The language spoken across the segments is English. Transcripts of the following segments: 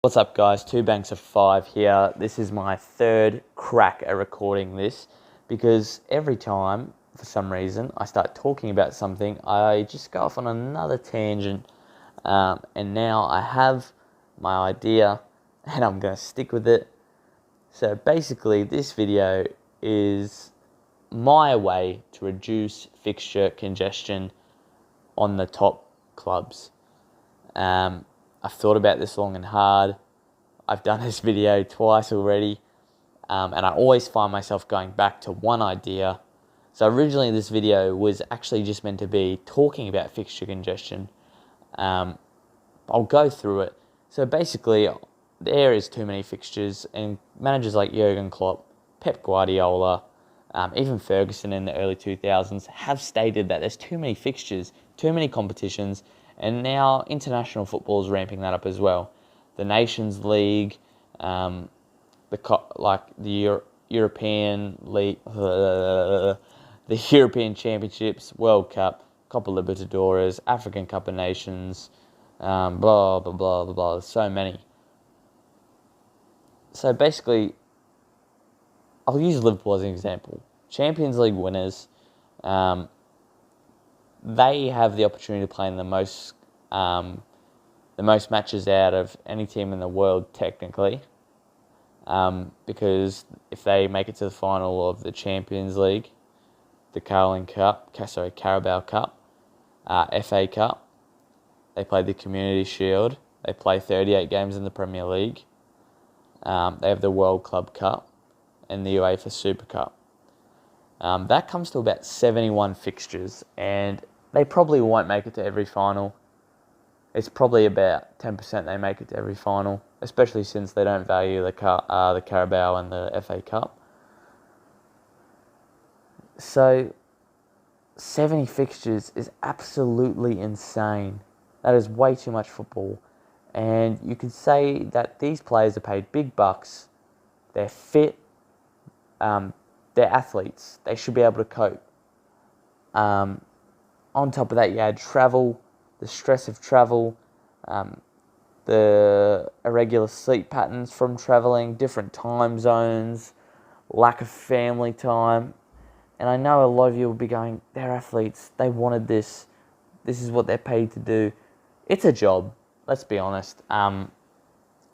What's up, guys? Two Banks of Five here. This is my third crack at recording this because every time, for some reason, I start talking about something, I just go off on another tangent. And now I have my idea and I'm going to stick with it. So basically, this video is my way to reduce fixture congestion on the top clubs. I've thought about this long and hard. I've done this video twice already, and I always find myself going back to one idea. So originally this video was actually just meant to be talking about fixture congestion. I'll go through it. So basically, there is too many fixtures, and managers like Jurgen Klopp, Pep Guardiola, even Ferguson in the early 2000s have stated that there's too many fixtures, too many competitions, and now international football is ramping that up as well. The Nations League, European League, the European Championships, World Cup, Copa Libertadores, African Cup of Nations, blah, blah, blah, blah, blah. There's so many. So basically, I'll use Liverpool as an example. Champions League winners, they have the opportunity to play in the most matches out of any team in the world, technically, because if they make it to the final of the Champions League, the Carabao Cup, FA Cup, they play the Community Shield, they play 38 games in the Premier League, they have the World Club Cup and the UEFA Super Cup. That comes to about 71 fixtures, and they probably won't make it to every final. It's probably about 10% they make it to every final, especially since they don't value the Carabao and the FA Cup. So 70 fixtures is absolutely insane. That is way too much football. And you could say that these players are paid big bucks. They're fit. They're athletes. They should be able to cope. On top of that, you add travel, the stress of travel, the irregular sleep patterns from travelling, different time zones, lack of family time. And I know a lot of you will be going, they're athletes, they wanted this is what they're paid to do. It's a job, let's be honest.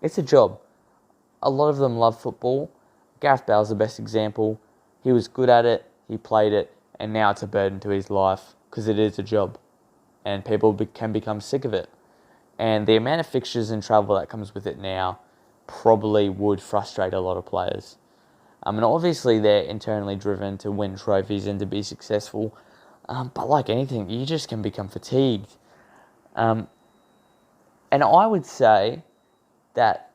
It's a job. A lot of them love football. Gareth Bale's the best example. He was good at it, he played it, and now it's a burden to his life because it is a job. And people can become sick of it. And the amount of fixtures and travel that comes with it now probably would frustrate a lot of players. And obviously they're internally driven to win trophies and to be successful. But like anything, you just can become fatigued. And I would say that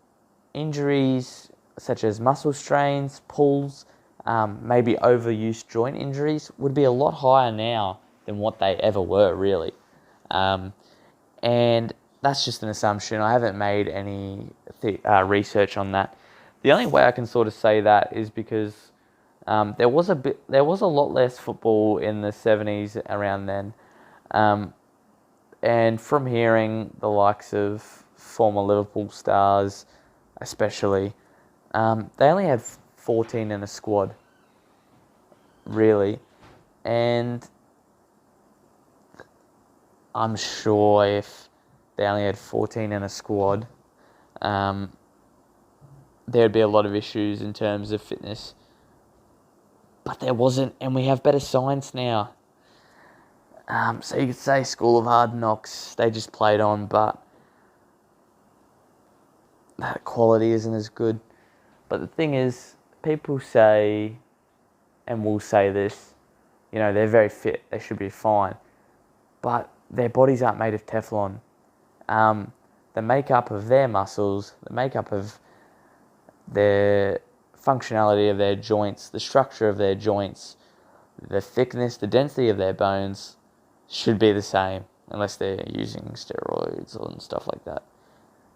injuries such as muscle strains, pulls, maybe overuse joint injuries would be a lot higher now than what they ever were, really. And that's just an assumption. I haven't made any research on that. The only way I can sort of say that is because there was a lot less football in the 70s around then. And from hearing the likes of former Liverpool stars, especially, they only had 14 in a squad, really. And I'm sure if they only had 14 in a squad, there'd be a lot of issues in terms of fitness. But there wasn't, and we have better science now. So you could say School of Hard Knocks, they just played on, but that quality isn't as good. But the thing is, people say, and will say this, they're very fit, they should be fine. But their bodies aren't made of Teflon. The makeup of their muscles, the makeup of their functionality of their joints, the structure of their joints, the thickness, the density of their bones should be the same, unless they're using steroids and stuff like that.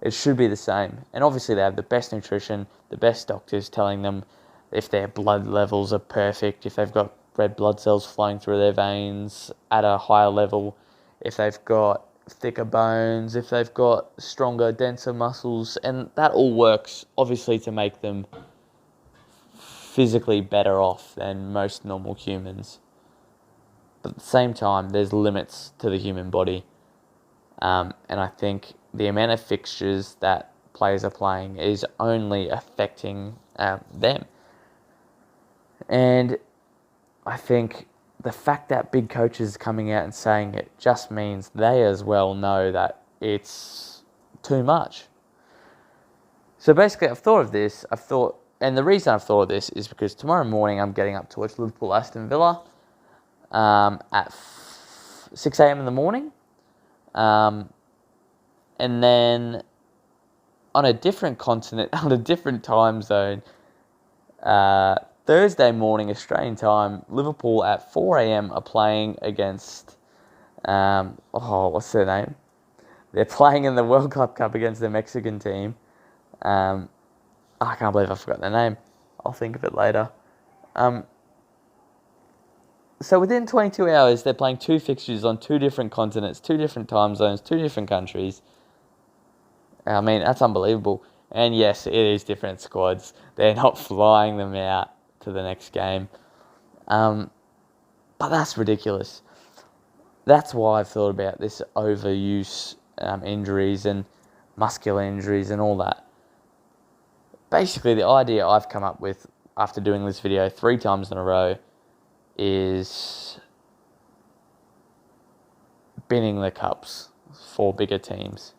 It should be the same. And obviously they have the best nutrition, the best doctors telling them if their blood levels are perfect, if they've got red blood cells flowing through their veins at a higher level, if they've got thicker bones, if they've got stronger, denser muscles, and that all works obviously to make them physically better off than most normal humans. But at the same time, there's limits to the human body. And I think the amount of fixtures that players are playing is only affecting them. And I think the fact that big coaches are coming out and saying it just means they as well know that it's too much. So basically, I've thought of this. And the reason I've thought of this is because tomorrow morning I'm getting up to watch Liverpool Aston Villa at 6 a.m. in the morning. And then on a different continent, on a different time zone, Thursday morning Australian time, Liverpool at 4 a.m. are playing against, what's their name? They're playing in the World Cup against the Mexican team. I can't believe I forgot their name. I'll think of it later. So within 22 hours, they're playing 2 fixtures on 2 different continents, 2 different time zones, 2 different countries. I mean, that's unbelievable. And yes, it is different squads. They're not flying them out to the next game. But that's ridiculous. That's why I've thought about this overuse injuries and muscular injuries and all that. Basically, the idea I've come up with after doing this video 3 times in a row is binning the cups for bigger teams.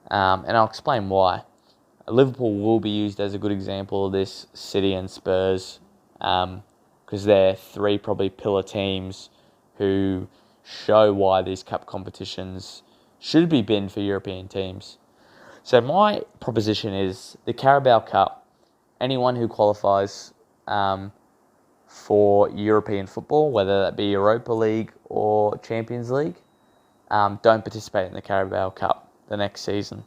And I'll explain why. Liverpool will be used as a good example of this, City and Spurs, because they're 3 probably pillar teams who show why these cup competitions should be binned for European teams. So my proposition is the Carabao Cup, anyone who qualifies for European football, whether that be Europa League or Champions League, don't participate in the Carabao Cup the next season.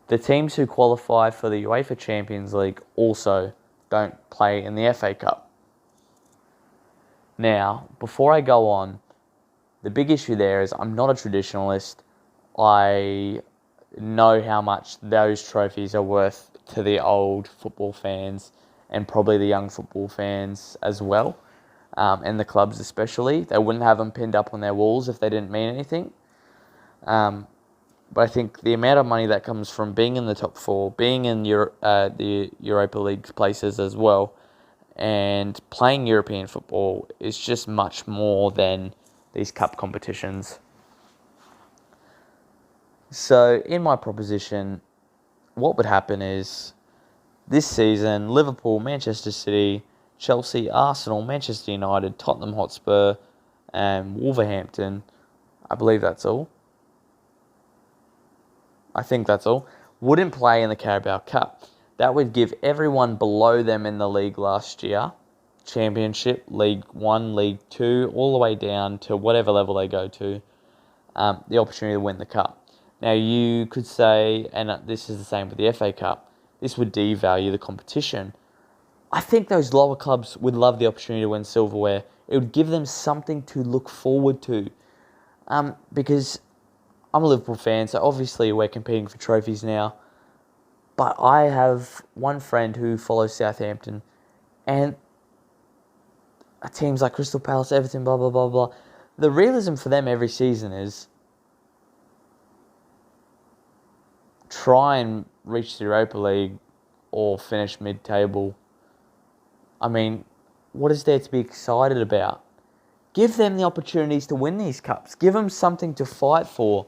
The teams who qualify for the UEFA Champions League also don't play in the FA Cup. Now, before I go on, the big issue there is I'm not a traditionalist. I know how much those trophies are worth to the old football fans and probably the young football fans as well, and the clubs especially. They wouldn't have them pinned up on their walls if they didn't mean anything. But I think the amount of money that comes from being in the top 4, being in the Europa League places as well, and playing European football is just much more than these cup competitions. So in my proposition, what would happen is this season, Liverpool, Manchester City, Chelsea, Arsenal, Manchester United, Tottenham Hotspur, and Wolverhampton, I believe that's all. I think that's all, wouldn't play in the Carabao Cup. That would give everyone below them in the league last year, Championship, League 1, League 2, all the way down to whatever level they go to, the opportunity to win the Cup. Now you could say, and this is the same with the FA Cup, this would devalue the competition. I think those lower clubs would love the opportunity to win silverware. It would give them something to look forward to. Because I'm a Liverpool fan, so obviously we're competing for trophies now. But I have one friend who follows Southampton, and teams like Crystal Palace, Everton, blah, blah, blah, blah. The realism for them every season is try and reach the Europa League or finish mid-table. I mean, what is there to be excited about? Give them the opportunities to win these cups. Give them something to fight for.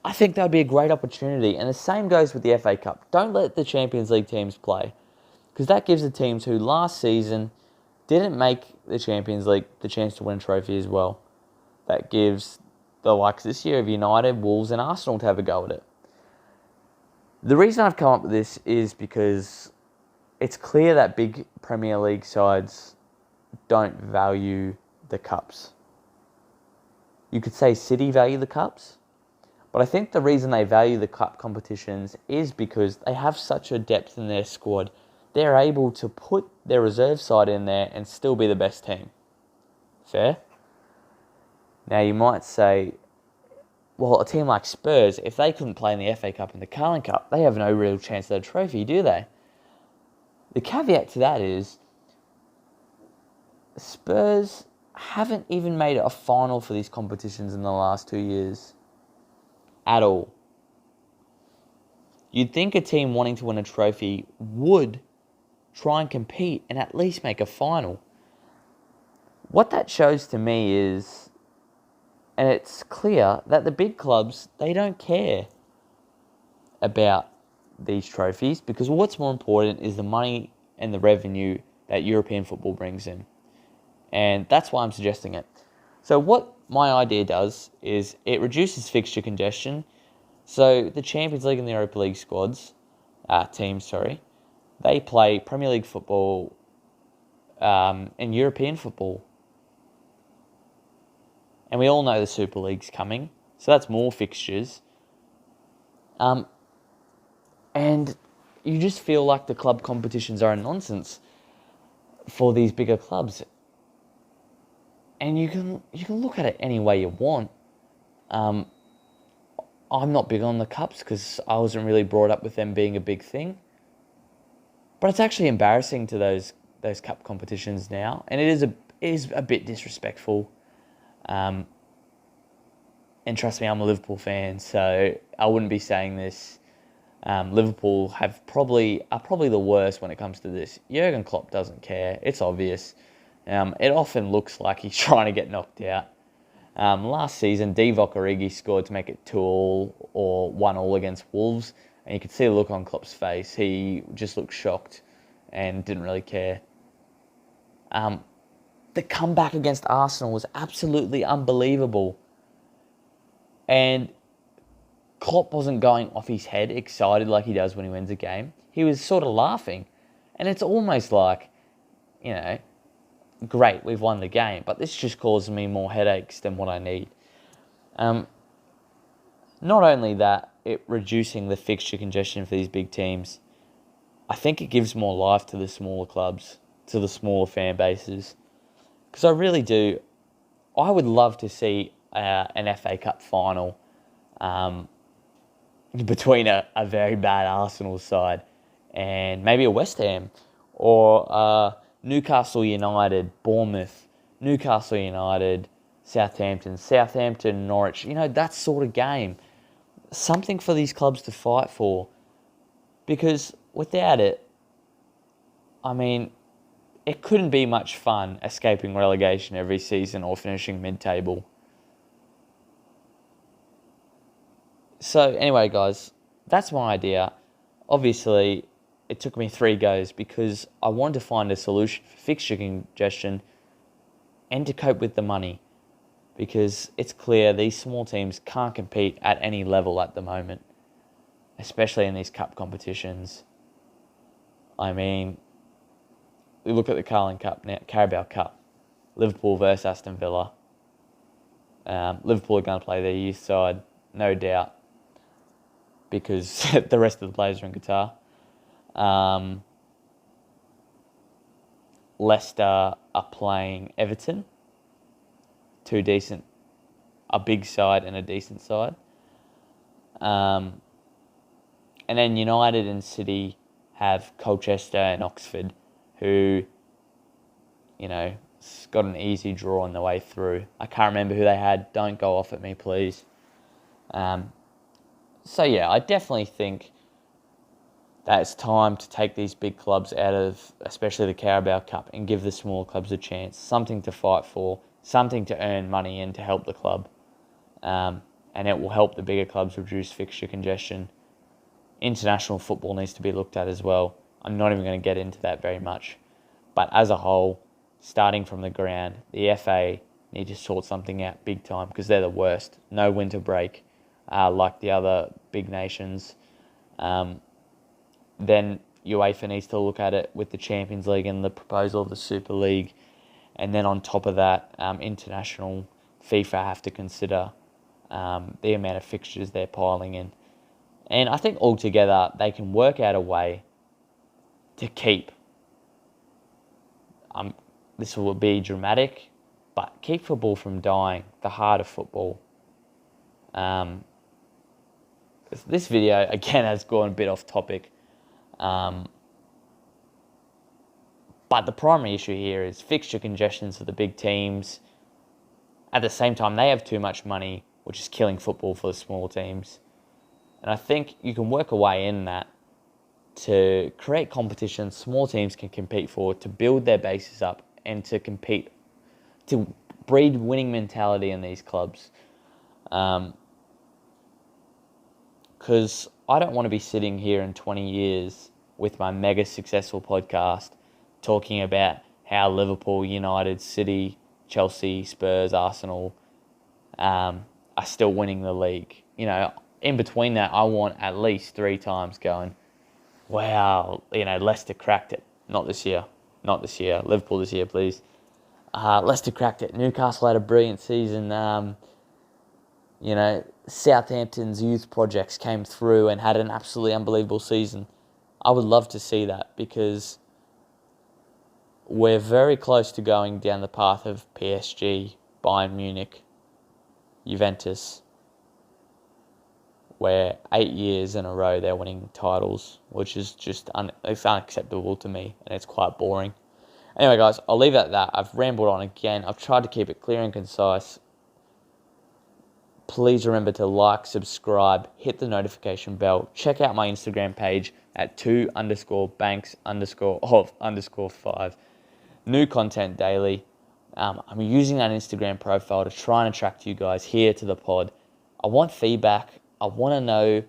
I think that would be a great opportunity. And the same goes with the FA Cup. Don't let the Champions League teams play, because that gives the teams who last season didn't make the Champions League the chance to win a trophy as well. That gives the likes this year of United, Wolves and Arsenal to have a go at it. The reason I've come up with this is because it's clear that big Premier League sides don't value the cups. You could say City value the cups, but I think the reason they value the cup competitions is because they have such a depth in their squad. They're able to put their reserve side in there and still be the best team. Fair? Now, you might say, well, a team like Spurs, if they couldn't play in the FA Cup and the Carling Cup, they have no real chance at a trophy, do they? The caveat to that is Spurs haven't even made it a final for these competitions in the last 2 years. At all. You'd think a team wanting to win a trophy would try and compete and at least make a final. What that shows to me is, and it's clear, that the big clubs, they don't care about these trophies, because what's more important is the money and the revenue that European football brings in. And that's why I'm suggesting it. So what my idea does is it reduces fixture congestion. So the Champions League and the Europa League teams, they play Premier League football and European football. And we all know the Super League's coming, so that's more fixtures. And you just feel like the club competitions are a nonsense for these bigger clubs. And you can look at it any way you want. I'm not big on the cups because I wasn't really brought up with them being a big thing. But it's actually embarrassing to those cup competitions now, and it is a bit disrespectful. And trust me, I'm a Liverpool fan, so I wouldn't be saying this. Liverpool are probably the worst when it comes to this. Jurgen Klopp doesn't care. It's obvious. It often looks like he's trying to get knocked out. Last season, Divock Origi scored to make it 2-2 or 1-1 against Wolves, and you could see the look on Klopp's face. He just looked shocked and didn't really care. The comeback against Arsenal was absolutely unbelievable. And Klopp wasn't going off his head, excited like he does when he wins a game. He was sort of laughing. And it's almost like, great, we've won the game, but this just causes me more headaches than what I need. Not only that, it reducing the fixture congestion for these big teams, I think it gives more life to the smaller clubs, to the smaller fan bases. Because I really do. I would love to see an FA Cup final between a very bad Arsenal side and maybe a West Ham or Newcastle United, Bournemouth, Newcastle United, Southampton, Norwich. That sort of game. Something for these clubs to fight for. Because without it, it couldn't be much fun escaping relegation every season or finishing mid-table. So anyway, guys, that's my idea. Obviously, it took me 3 goes because I wanted to find a solution for fixture congestion and to cope with the money, because it's clear these small teams can't compete at any level at the moment, especially in these cup competitions. We look at the Carling Cup now, Carabao Cup, Liverpool versus Aston Villa. Liverpool are going to play their youth side, no doubt, because the rest of the players are in Qatar. Leicester are playing Everton, a big side and a decent side. And then United and City have Colchester and Oxford, who, got an easy draw on the way through. I can't remember who they had. Don't go off at me, please. So yeah, I definitely think that it's time to take these big clubs out of, especially the Carabao Cup, and give the smaller clubs a chance, something to fight for, something to earn money and to help the club. And it will help the bigger clubs reduce fixture congestion. International football needs to be looked at as well. I'm not even going to get into that very much. But as a whole, starting from the ground, the FA need to sort something out big time because they're the worst. No winter break like the other big nations. Then UEFA needs to look at it with the Champions League and the proposal of the Super League. And then on top of that, international FIFA have to consider the amount of fixtures they're piling in. And I think altogether they can work out a way to keep. This will be dramatic, but keep football from dying, the heart of football. This video, again, has gone a bit off topic. But the primary issue here is fixture congestions for the big teams. At the same time, they have too much money, which is killing football for the small teams. And I think you can work a way in that to create competition small teams can compete for, to build their bases up and to compete, to breed winning mentality in these clubs. Because I don't want to be sitting here in 20 years with my mega successful podcast talking about how Liverpool, United, City, Chelsea, Spurs, Arsenal are still winning the league. In between that, I want at least 3 times going, wow, Leicester cracked it. Not this year. Liverpool this year, please. Leicester cracked it. Newcastle had a brilliant season. Southampton's youth projects came through and had an absolutely unbelievable season. I would love to see that because we're very close to going down the path of PSG, Bayern Munich, Juventus, where 8 years in a row they're winning titles, which is just it's unacceptable to me, and it's quite boring. Anyway, guys, I'll leave it at that. I've rambled on again. I've tried to keep it clear and concise. Please remember to like, subscribe, hit the notification bell. Check out my Instagram page at 2_banks_of_5. New content daily. I'm using that Instagram profile to try and attract you guys here to the pod. I want feedback. I want to know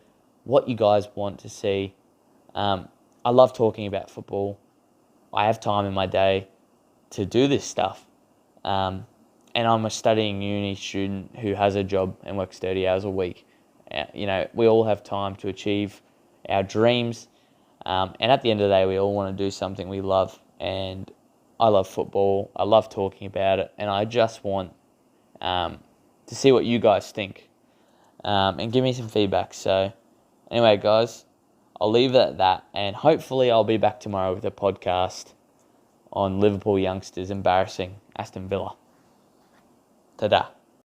what you guys want to see. I love talking about football. I have time in my day to do this stuff. And I'm a studying uni student who has a job and works 30 hours a week. We all have time to achieve our dreams. And at the end of the day, we all want to do something we love. And I love football. I love talking about it. And I just want to see what you guys think. And give me some feedback. So anyway, guys, I'll leave it at that. And hopefully I'll be back tomorrow with a podcast on Liverpool youngsters embarrassing Aston Villa. Ta-da.